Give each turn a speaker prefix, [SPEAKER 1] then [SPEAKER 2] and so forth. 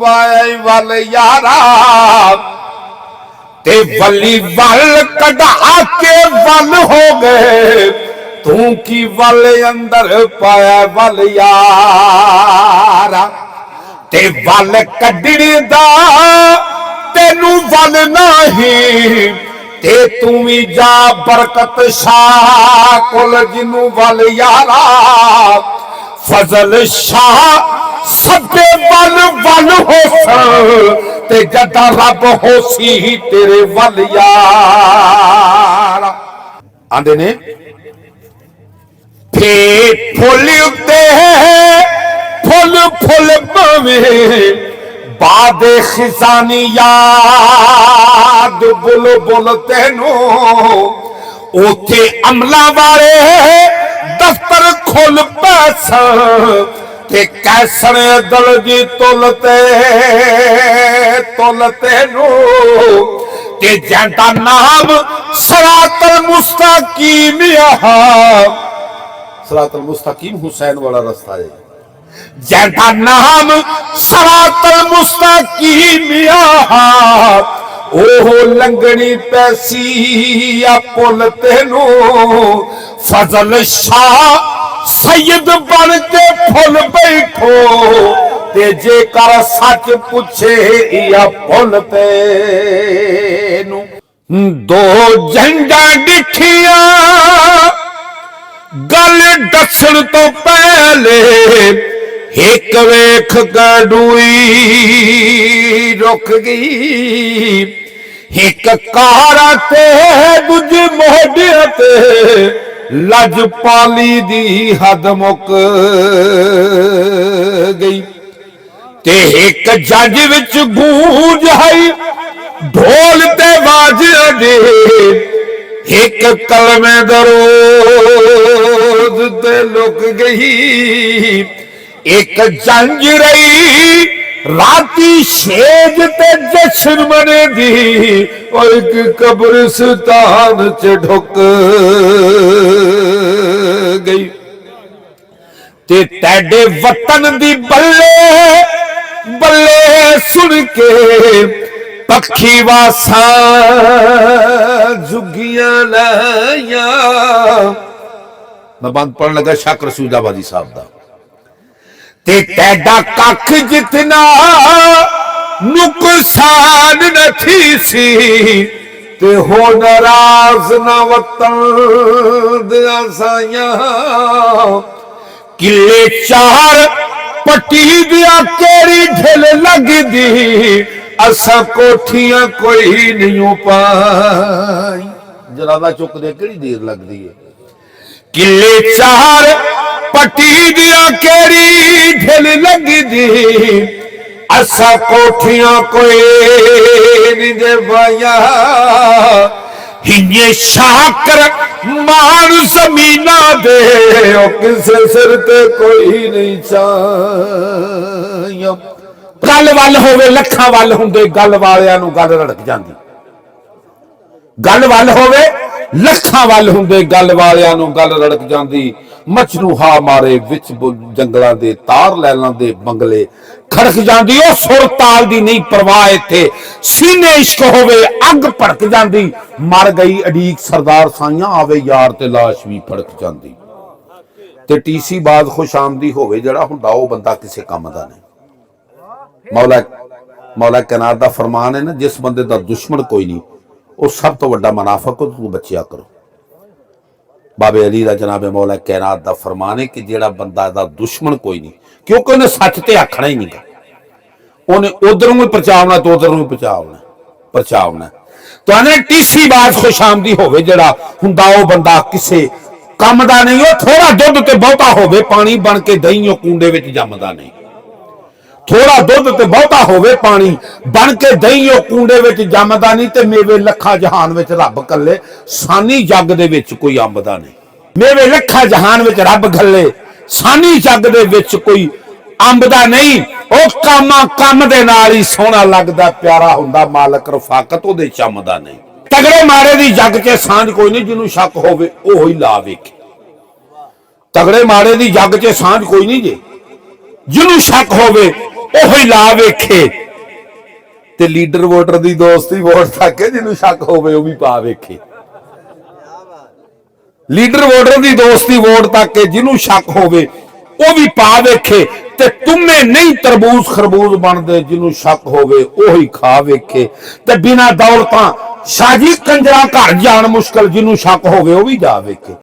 [SPEAKER 1] वाए वल यारा ते वली वल कढ़ा के वल हो गए तू की वल अंदर पाया वल यारा ते वल कढ़ने दा तेनू वल नहीं ते तू भी जा बरकत शाह कोल जिनू वल यारा फजल शाह सबे वल वल हो ते जदा रब हो सी तेरे वल यारा आंदे ने फेर फुल उत्ते फुल फुल पवे बाद खिजानी याद बुल बुल तेनू उथे अमला वाले दफ्तर खोल पैसा ते कैसर दल जी तुलते नो ते जंदा नाम सरातल मुस्तकीम सरातल मुस्तकीम हुसैन वाला रास्ता है जंदा नाम सरातल मुस्तकीम ओह लंगनी पैसी या पुल तेनू फजल शाह सैयद बन के फुल बैठो ते जेकर सच पूछे या फुल तेनू दो झंडा डिठिया गल दसण तो पहले एक वेख गडूई रुक गई एक कारा ते दूजे मोहडिया ते लजपाली दी हद मुक गई ते एक जज विच गूंज है ढोल ते बाजे दे एक कलमे दरोज ते लुक गई एक जंज रही राती शेज ते जश्न मने दी और एक कब्रिस्तान च ढुक गई ते तेरे वतन दी बल्ले बल्ले सुन के पक्षी वासा झुगियां लाया मैं बंद पढ़न लगा शाह रसूलाबादी साहब दा ते तेरा कख जितना नुकसान न थी सी ते हो नाराज न वतन दिया साया किले चार पट्टी दिया केरी ढिल लग दी असा कोठियां कोई नहीं पाई जनादा चुकदे केड़ी देर लगदी है किले चार पट्टी दिया केरी ढिल लग दी असा कोठियां कोई नहीं दे पाया हिन्ने शाकर मान जमीना दे किसे सिर ते कोई नहीं चाया गल वल होवे लखां वल हुंदे गल वालियां नूं गल रड़क जांदी गल वल होवे लखां वल हुंदे गल वालियां नूं गल रड़क जांदी मछनू हा मारे विच जंगलां दे तार लैलां दे बंगले खड़क जांदी ओ सुर ताल दी नहीं परवाह इत्थे सीने इश्क होवे अग भड़क जांदी मर गई अडीक सरदार साइयां आवे यार ते लाश भी फड़क जांदी ते टीसी बाद खुश आमदी होवे जिहड़ा हुंदा ओ बंदा किसे काम दा नहीं मौला मौला कैनात दा फरमान है ना जिस बंदे दा दुश्मन कोई नहीं वो सब तो वड्डा मुनाफिक हो तू बचिया करो बाबे अली दा जनाबे मौला कैनात दा फरमान है कि जेड़ा बंदा दा दुश्मन कोई नहीं क्योंकि उन्हें सच ते आखना ही नहीं उन्हें उधरों भी पहुंचावना तो उधरों भी पहुंचावना तो आने टीसी बात खुशामदी होवे जेड़ा हुंदा ओ बंदा किसे काम दा नहीं ओ थोड़ा दुध ते बहुता होवे पानी बन के दही कूंडे विच जमदा नहीं थोड़ा दुध ते बहुता होवे पानी बन के दही कूंडे विच जमदा नहीं ते मेवे लखा जहान विच रब कल्ले सानी जग दे विच कोई अंबदा नहीं मेवे लखा जहान विच रब घल्ले सानी जग दे विच कोई अंबदा नहीं ओ कामा कम दे नाल ही सोहना लगदा प्यारा हुंदा मालक रफाकत ओदे चमदा नहीं तगड़े मारे दी जग च सांझ कोई नहीं जिन्नू शक होवे ओह ही ला वेखे तगड़े मारे दी जग च सांझ कोई नहीं जे जिन्नू शक होवे ਉਹੀ ਲਾ ਵੇਖੇ ਤੇ ਲੀਡਰ ਵੋਟਰ ਦੀ ਦੋਸਤੀ ਵੋਟ ਤੱਕ ਜਿਹਨੂੰ ਸ਼ੱਕ ਹੋਵੇ ਉਹ ਵੀ ਪਾ ਵੇਖੇ। ਲੀਡਰ ਵੋਟਰ ਦੀ ਦੋਸਤੀ ਵੋਟ ਤੱਕ ਜਿਹਨੂੰ ਸ਼ੱਕ ਹੋਵੇ ਉਹ ਵੀ ਪਾ ਵੇਖੇ ਤੇ ਤੁਮੇ ਨਹੀਂ ਤਰਬੂਜ ਖਰਬੂਜ ਬਣਦੇ ਜਿਹਨੂੰ ਸ਼ੱਕ ਹੋਵੇ ਉਹੀ ਖਾ ਵੇਖੇ ਤੇ ਬਿਨਾਂ ਦੌਲਤਾਂ ਸ਼ਾਜੀ ਕੰਜਰਾ ਘਰ ਜਾਣ ਮੁਸ਼ਕਲ ਜਿਹਨੂੰ ਸ਼ੱਕ ਹੋਵੇ ਉਹ ਵੀ ਜਾ ਵੇਖੇ।